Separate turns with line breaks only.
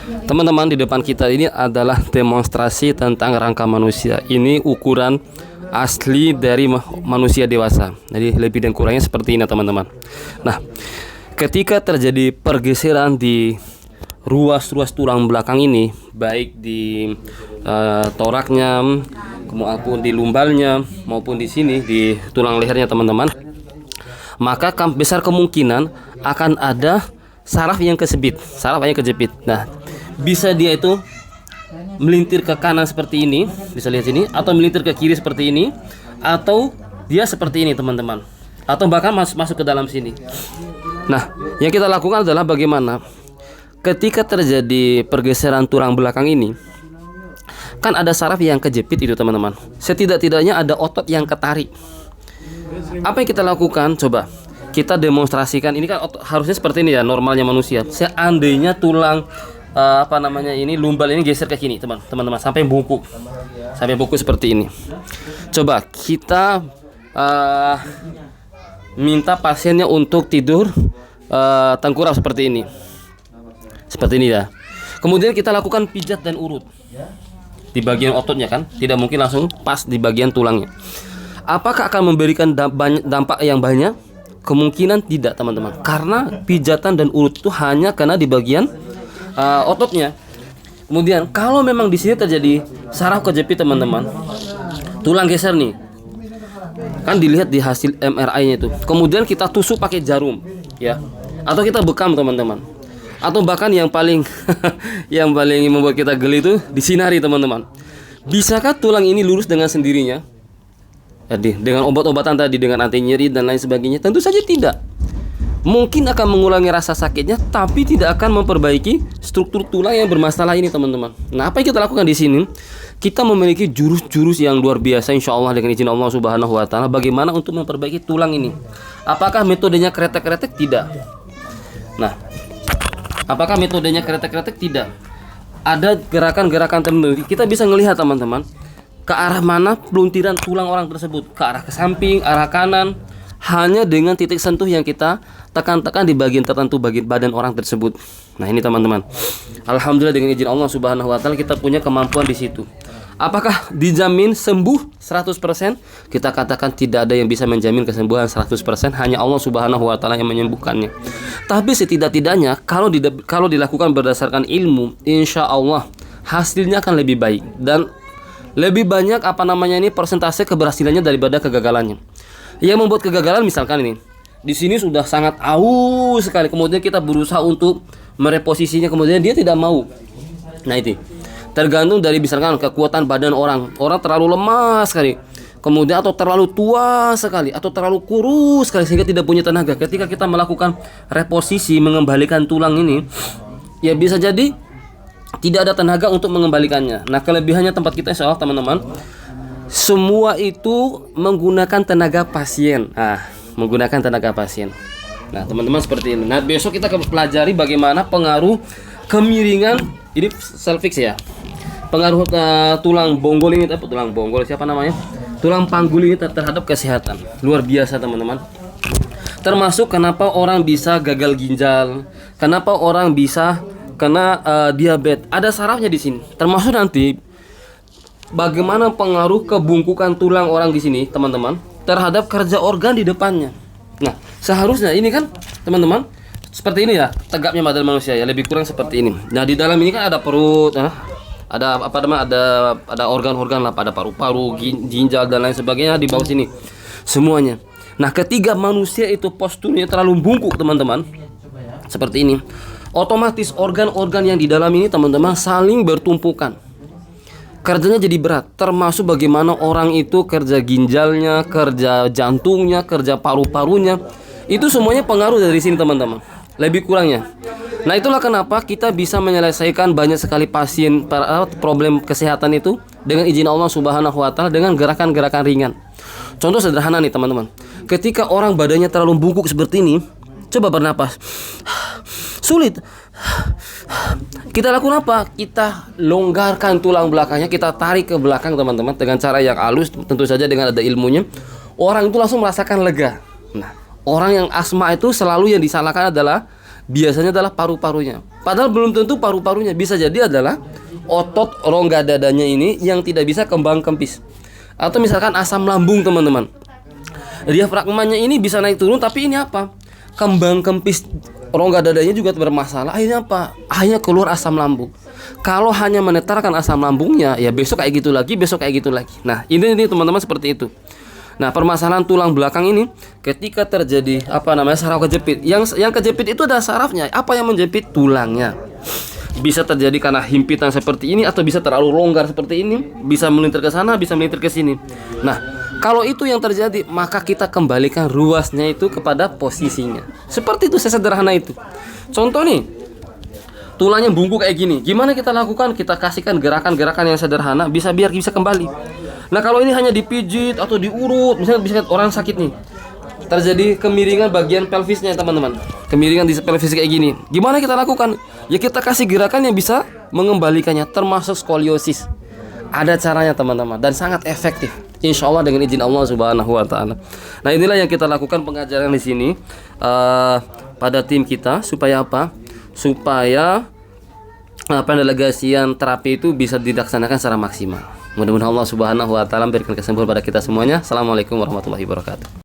Teman-teman, di depan kita ini adalah demonstrasi tentang rangka manusia. Ini ukuran asli dari manusia dewasa. Jadi lebih dan kurangnya seperti ini teman-teman. Nah, ketika terjadi pergeseran di ruas-ruas tulang belakang ini, baik di toraknya maupun di lumbalnya maupun di sini di tulang lehernya teman-teman, maka besar kemungkinan akan ada saraf yang kejepit, Nah, bisa dia itu melintir ke kanan seperti ini, bisa lihat sini, atau melintir ke kiri seperti ini, atau dia seperti ini teman-teman, atau bahkan masuk ke dalam sini. Nah, yang kita lakukan adalah bagaimana ketika terjadi pergeseran tulang belakang ini, kan ada saraf yang kejepit itu teman-teman. Setidak-tidaknya ada otot yang ketarik. Apa yang kita lakukan? Coba kita demonstrasikan. Ini kan harusnya seperti ini ya, normalnya manusia. Seandainya tulang ini lumbal ini geser ke sini teman-teman, sampai bungkuk seperti ini. Coba kita minta pasiennya untuk tidur tengkurap seperti ini ya. Kemudian kita lakukan pijat dan urut di bagian ototnya, kan tidak mungkin langsung pas di bagian tulangnya. Apakah akan memberikan dampak yang banyak? Kemungkinan tidak teman-teman, karena pijatan dan urut itu hanya kena di bagian ototnya. Kemudian kalau memang di sini terjadi saraf kejepit teman-teman, tulang geser nih, kan dilihat di hasil MRI-nya itu. Kemudian kita tusuk pakai jarum ya, atau kita bekam teman-teman, atau bahkan yang paling yang paling membuat kita geli itu disinari teman-teman. Bisakah tulang ini lurus dengan sendirinya? Jadi dengan obat-obatan tadi, dengan anti nyeri dan lain sebagainya? Tentu saja tidak. Mungkin akan mengurangi rasa sakitnya, tapi tidak akan memperbaiki struktur tulang yang bermasalah ini teman-teman. Nah, apa yang kita lakukan di sini? Kita memiliki jurus-jurus yang luar biasa insya Allah dengan izin Allah Subhanahu wa Ta'ala. Bagaimana untuk memperbaiki tulang ini? Apakah metodenya kretek-kretek? Tidak. Nah, apakah metodenya kretek-kretek? Tidak. Ada gerakan-gerakan tertentu. Kita bisa melihat teman-teman, ke arah mana peluntiran tulang orang tersebut, ke arah ke samping, arah kanan, hanya dengan titik sentuh yang kita tekan-tekan di bagian tertentu badan orang tersebut. Nah, ini teman-teman, alhamdulillah dengan izin Allah Subhanahu wa Ta'ala kita punya kemampuan di situ. Apakah dijamin sembuh 100%? Kita katakan tidak ada yang bisa menjamin kesembuhan 100%, hanya Allah Subhanahu wa Ta'ala yang menyembuhkannya. Tapi setidak-tidaknya kalau dilakukan berdasarkan ilmu, insya Allah hasilnya akan lebih baik dan lebih banyak persentase keberhasilannya daripada kegagalannya. Yang membuat kegagalan misalkan ini, di sini sudah sangat aus sekali, kemudian kita berusaha untuk mereposisinya, kemudian dia tidak mau. Nah, itu tergantung dari misalkan kekuatan badan orang terlalu lemah sekali, kemudian atau terlalu tua sekali, atau terlalu kurus sekali sehingga tidak punya tenaga. Ketika kita melakukan reposisi, mengembalikan tulang ini, ya bisa jadi tidak ada tenaga untuk mengembalikannya. Nah, kelebihannya tempat kita insya Allah teman-teman, semua itu menggunakan tenaga pasien. Menggunakan tenaga pasien. Nah, teman-teman seperti ini. Nah, besok kita akan pelajari bagaimana pengaruh kemiringan ini cervix ya. Pengaruh tulang bonggol ini, tulang panggul ini terhadap kesehatan. Luar biasa teman-teman. Termasuk kenapa orang bisa gagal ginjal, kenapa orang bisa kena diabetes. Ada sarafnya di sini. Termasuk nanti bagaimana pengaruh kebungkukan tulang orang di sini, teman-teman, terhadap kerja organ di depannya. Nah, seharusnya ini kan, teman-teman, seperti ini ya, tegapnya badan manusia ya, lebih kurang seperti ini. Nah, di dalam ini kan ada perut, ada organ-organ lah, pada paru-paru, ginjal dan lain sebagainya di bawah sini. Semuanya. Nah, ketika manusia itu posturnya terlalu bungkuk, teman-teman, seperti ini, otomatis organ-organ yang di dalam ini teman-teman saling bertumpukan. Kerjanya jadi berat, termasuk bagaimana orang itu kerja ginjalnya, kerja jantungnya, kerja paru-parunya. Itu semuanya pengaruh dari sini teman-teman. Lebih kurangnya. Nah, itulah kenapa kita bisa menyelesaikan banyak sekali pasien problem kesehatan itu dengan izin Allah Subhanahu wa Ta'ala dengan gerakan-gerakan ringan. Contoh sederhana nih teman-teman. Ketika orang badannya terlalu bungkuk seperti ini, coba bernapas. Sulit. Kita lakukan apa? Kita longgarkan tulang belakangnya, kita tarik ke belakang teman-teman dengan cara yang halus, tentu saja dengan ada ilmunya. Orang itu langsung merasakan lega. Nah, orang yang asma itu selalu yang disalahkan biasanya adalah paru-parunya. Padahal belum tentu paru-parunya, bisa jadi adalah otot rongga dadanya ini yang tidak bisa kembang kempis. Atau misalkan asam lambung, teman-teman. Diafragmanya ini bisa naik turun, tapi ini apa? Kembang kempis rongga dadanya juga bermasalah. Akhirnya apa? Akhirnya keluar asam lambung. Kalau hanya menetarkan asam lambungnya, ya besok kayak gitu lagi, besok kayak gitu lagi. Nah, ini teman-teman seperti itu. Nah, permasalahan tulang belakang ini ketika terjadi saraf kejepit. Yang kejepit itu adalah sarafnya. Apa yang menjepit? Tulangnya. Bisa terjadi karena himpitan seperti ini, atau bisa terlalu longgar seperti ini, bisa melintir ke sana, bisa melintir ke sini. Nah, kalau itu yang terjadi, maka kita kembalikan ruasnya itu kepada posisinya. Seperti itu, sesederhana itu. Contoh nih, tulangnya bungkuk kayak gini. Gimana kita lakukan? Kita kasihkan gerakan-gerakan yang sederhana, biar bisa kembali. Nah, kalau ini hanya dipijit atau diurut, misalnya bisa orang sakit nih, terjadi kemiringan bagian pelvisnya, teman-teman. Kemiringan di pelvis kayak gini. Gimana kita lakukan? Ya kita kasih gerakan yang bisa mengembalikannya, termasuk skoliosis. Ada caranya, teman-teman, dan sangat efektif. Insya Allah dengan izin Allah Subhanahu Wa Taala. Nah, inilah yang kita lakukan pengajaran di sini pada tim kita, supaya apa? Supaya pendelegasian terapi itu bisa dilaksanakan secara maksimal. Mudah-mudahan Allah Subhanahu Wa Taala memberikan kesembuhan pada kita semuanya. Assalamualaikum warahmatullahi wabarakatuh.